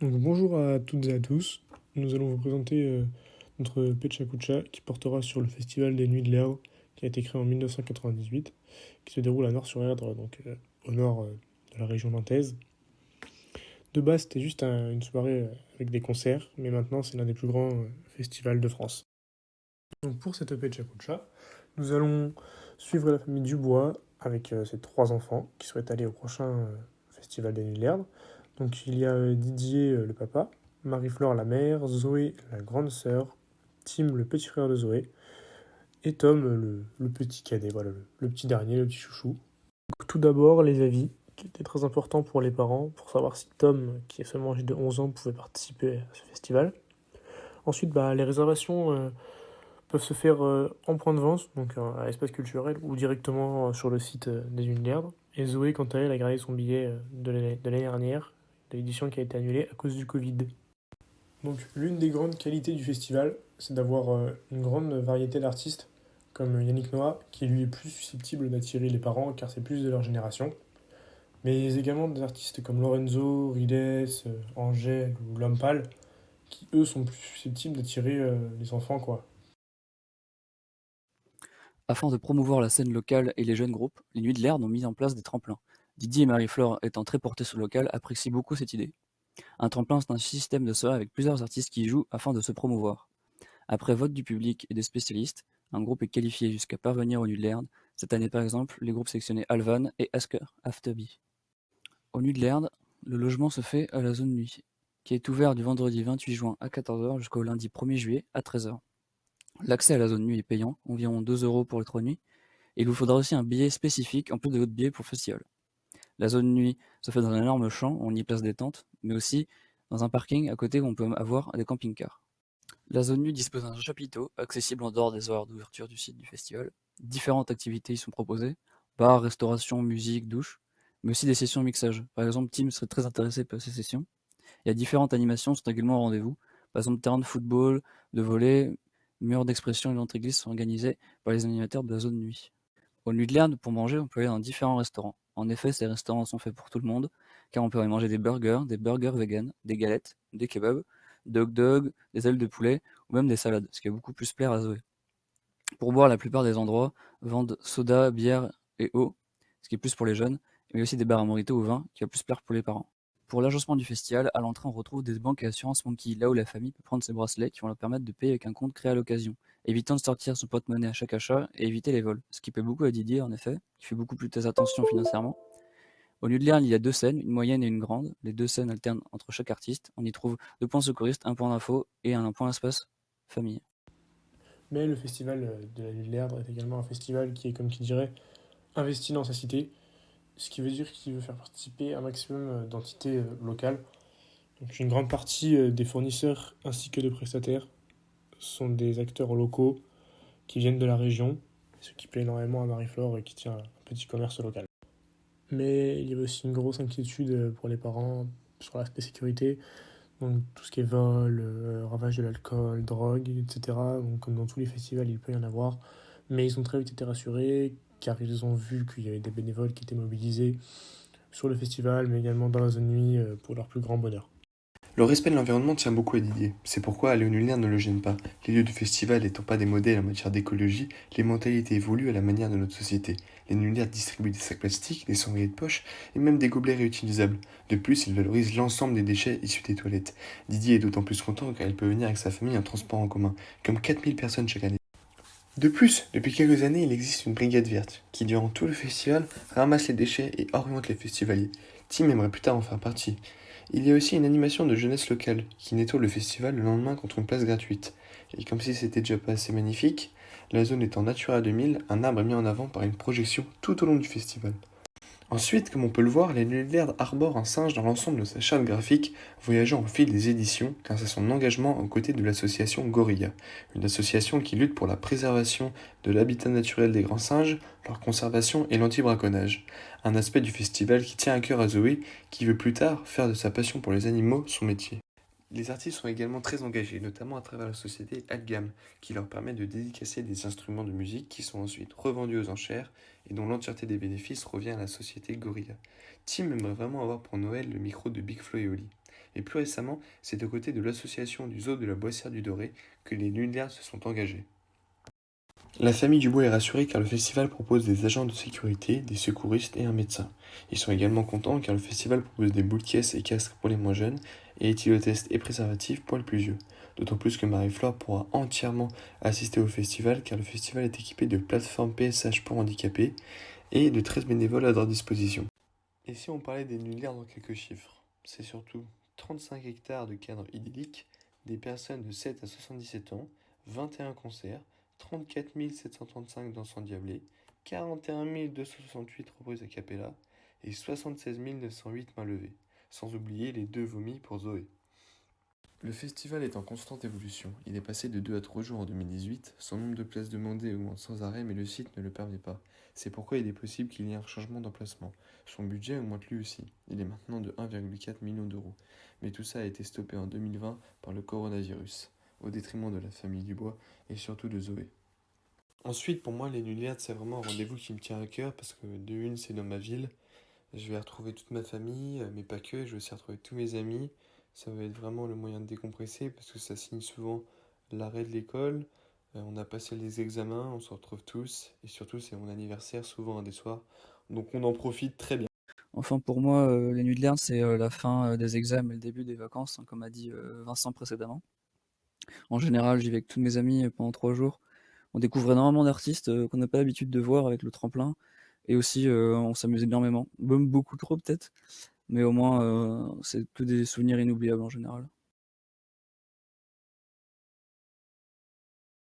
Donc, bonjour à toutes et à tous. Nous allons vous présenter notre Pecha qui portera sur le Festival des Nuits de l'Erdre qui a été créé en 1998, qui se déroule à Nort-sur-Erdre, donc au nord de la région nantaise. De base, c'était juste une soirée avec des concerts, mais maintenant c'est l'un des plus grands festivals de France. Donc pour cette Pecha nous allons suivre la famille Dubois avec ses trois enfants qui souhaitent aller au prochain Festival des Nuits de l'Erdre. Donc il y a Didier le papa, Marie-Flore la mère, Zoé la grande sœur, Tim le petit frère de Zoé et Tom le petit cadet, voilà le petit dernier, le petit chouchou. Donc, tout d'abord les avis qui étaient très importants pour les parents pour savoir si Tom, qui est seulement âgé de 11 ans, pouvait participer à ce festival. Ensuite, les réservations peuvent se faire en point de vente, donc à l'espace culturel, ou directement sur le site des Unilerdres. Et Zoé, quant à elle, a gardé son billet de l'année dernière, de l'édition qui a été annulée à cause du Covid. Donc l'une des grandes qualités du festival, c'est d'avoir une grande variété d'artistes, comme Yannick Noah, qui lui est plus susceptible d'attirer les parents, car c'est plus de leur génération. Mais également des artistes comme Lorenzo, Rides, Angèle ou Lompal, qui eux sont plus susceptibles d'attirer les enfants, quoi. Afin de promouvoir la scène locale et les jeunes groupes, les Nuits de l'Erdre ont mis en place des tremplins. Didier et Marie-Flore, étant très portés sur le local, apprécient beaucoup cette idée. Un tremplin, c'est un système de soirée avec plusieurs artistes qui y jouent afin de se promouvoir. Après vote du public et des spécialistes, un groupe est qualifié jusqu'à parvenir aux Nuits de l'Erdre. Cette année par exemple, les groupes sélectionnés Alvan et Asker Afterby. Aux Nuits de l'Erdre, le logement se fait à la zone nuit, qui est ouvert du vendredi 28 juin à 14h jusqu'au lundi 1er juillet à 13h. L'accès à la zone nuit est payant, environ 2 € pour les 3 nuits. Et il vous faudra aussi un billet spécifique en plus de votre billet pour le festival. La zone nuit se fait dans un énorme champ où on y place des tentes, mais aussi dans un parking à côté où on peut avoir des camping-cars. La zone nuit dispose d'un chapiteau accessible en dehors des horaires d'ouverture du site du festival. Différentes activités y sont proposées, bar, restauration, musique, douche, mais aussi des sessions de mixage. Par exemple, Tim serait très intéressé par ces sessions. Il y a différentes animations sont également au rendez-vous. Par exemple, terrain de football, de volley, murs d'expression et d'entrée-glisse sont organisés par les animateurs de la zone nuit. Au Nudland, pour manger, on peut aller dans différents restaurants. En effet, ces restaurants sont faits pour tout le monde, car on peut y manger des burgers vegan, des galettes, des kebabs, des hot dogs, des ailes de poulet, ou même des salades, ce qui va beaucoup plus plaire à Zoé. Pour boire, la plupart des endroits vendent soda, bière et eau, ce qui est plus pour les jeunes, mais aussi des bars à mojito ou vin, qui va plus plaire pour les parents. Pour l'agencement du festival, à l'entrée, on retrouve des banques et assurances Monkey, là où la famille peut prendre ses bracelets qui vont leur permettre de payer avec un compte créé à l'occasion, évitant de sortir son porte-monnaie à chaque achat et éviter les vols. Ce qui plaît beaucoup à Didier, en effet, qui fait beaucoup plus attention financièrement. Au lieu de l'air, il y a deux scènes, une moyenne et une grande. Les deux scènes alternent entre chaque artiste. On y trouve deux points secouristes, un point d'info et un point espace famille. Mais le festival de la Nuit de l'Erdre est également un festival qui est, comme qui dirait, investi dans sa cité, ce qui veut dire qu'il veut faire participer un maximum d'entités locales. Donc une grande partie des fournisseurs ainsi que des prestataires sont des acteurs locaux qui viennent de la région, ce qui plaît énormément à Marie-Flore et qui tient un petit commerce local. Mais il y avait aussi une grosse inquiétude pour les parents sur l'aspect sécurité, donc tout ce qui est vol, ravage de l'alcool, drogue, etc. Donc, comme dans tous les festivals, il peut y en avoir. Mais ils ont très vite été rassurés car ils ont vu qu'il y avait des bénévoles qui étaient mobilisés sur le festival, mais également dans la zone nuit pour leur plus grand bonheur. Le respect de l'environnement tient beaucoup à Didier. C'est pourquoi Léonulien ne le gêne pas. Les lieux du festival n'étant pas des modèles en matière d'écologie, les mentalités évoluent à la manière de notre société. Les Lunaires distribuent des sacs plastiques, des cendriers de poche et même des gobelets réutilisables. De plus, ils valorisent l'ensemble des déchets issus des toilettes. Didier est d'autant plus content car il peut venir avec sa famille en transport en commun, comme 4000 personnes chaque année. De plus, depuis quelques années, il existe une brigade verte qui, durant tout le festival, ramasse les déchets et oriente les festivaliers. Tim aimerait plus tard en faire partie. Il y a aussi une animation de jeunesse locale qui nettoie le festival le lendemain contre une place gratuite. Et comme si c'était déjà pas assez magnifique, la zone étant Natura 2000, un arbre est mis en avant par une projection tout au long du festival. Ensuite, comme on peut le voir, les Lunaires arbore un singe dans l'ensemble de sa charte graphique, voyageant au fil des éditions grâce à son engagement aux côtés de l'association Gorilla, une association qui lutte pour la préservation de l'habitat naturel des grands singes, leur conservation et l'anti-braconnage. Un aspect du festival qui tient à cœur à Zoé, qui veut plus tard faire de sa passion pour les animaux son métier. Les artistes sont également très engagés, notamment à travers la société Algam, qui leur permet de dédicacer des instruments de musique qui sont ensuite revendus aux enchères et dont l'entièreté des bénéfices revient à la société Gorilla. Tim aimerait vraiment avoir pour Noël le micro de Big Flo et Oli. Et plus récemment, c'est aux côtés de l'association du zoo de la Boissière du Doré que les Nuits de l'Herbe se sont engagés. La famille Dubois est rassurée car le festival propose des agents de sécurité, des secouristes et un médecin. Ils sont également contents car le festival propose des boules caisses et casques pour les moins jeunes et éthylotest et préservatifs pour les plus vieux. D'autant plus que Marie-Flore pourra entièrement assister au festival car le festival est équipé de plateformes PSH pour handicapés et de 13 bénévoles à leur disposition. Et si on parlait des Nuits de l'Herbe dans quelques chiffres, c'est surtout 35 hectares de cadres idylliques, des personnes de 7 à 77 ans, 21 concerts, 34 735 danses endiablées, 41 268 reprises a cappella et 76 908 mains levées, sans oublier les 2 vomis pour Zoé. Le festival est en constante évolution. Il est passé de 2 à 3 jours en 2018. Son nombre de places demandées augmente sans arrêt, mais le site ne le permet pas. C'est pourquoi il est possible qu'il y ait un changement d'emplacement. Son budget augmente lui aussi. Il est maintenant de 1,4 million d'euros. Mais tout ça a été stoppé en 2020 par le coronavirus, au détriment de la famille Dubois et surtout de Zoé. Ensuite, pour moi, les Nuits de l'Herbe, c'est vraiment un rendez-vous qui me tient à cœur parce que de une, c'est dans ma ville. Je vais retrouver toute ma famille, mais pas que, je vais aussi retrouver tous mes amis. Ça va être vraiment le moyen de décompresser parce que ça signe souvent l'arrêt de l'école. On a passé les examens, on se retrouve tous et surtout c'est mon anniversaire, souvent un des soirs. Donc on en profite très bien. Enfin, pour moi, les Nuits de l'Herbe, c'est la fin des examens et le début des vacances, hein, comme a dit Vincent précédemment. En général, j'y vais avec tous mes amis pendant 3 jours. On découvre énormément d'artistes qu'on n'a pas l'habitude de voir avec le tremplin. Et aussi, on s'amuse énormément. Même beaucoup trop peut-être, mais au moins, c'est que des souvenirs inoubliables en général.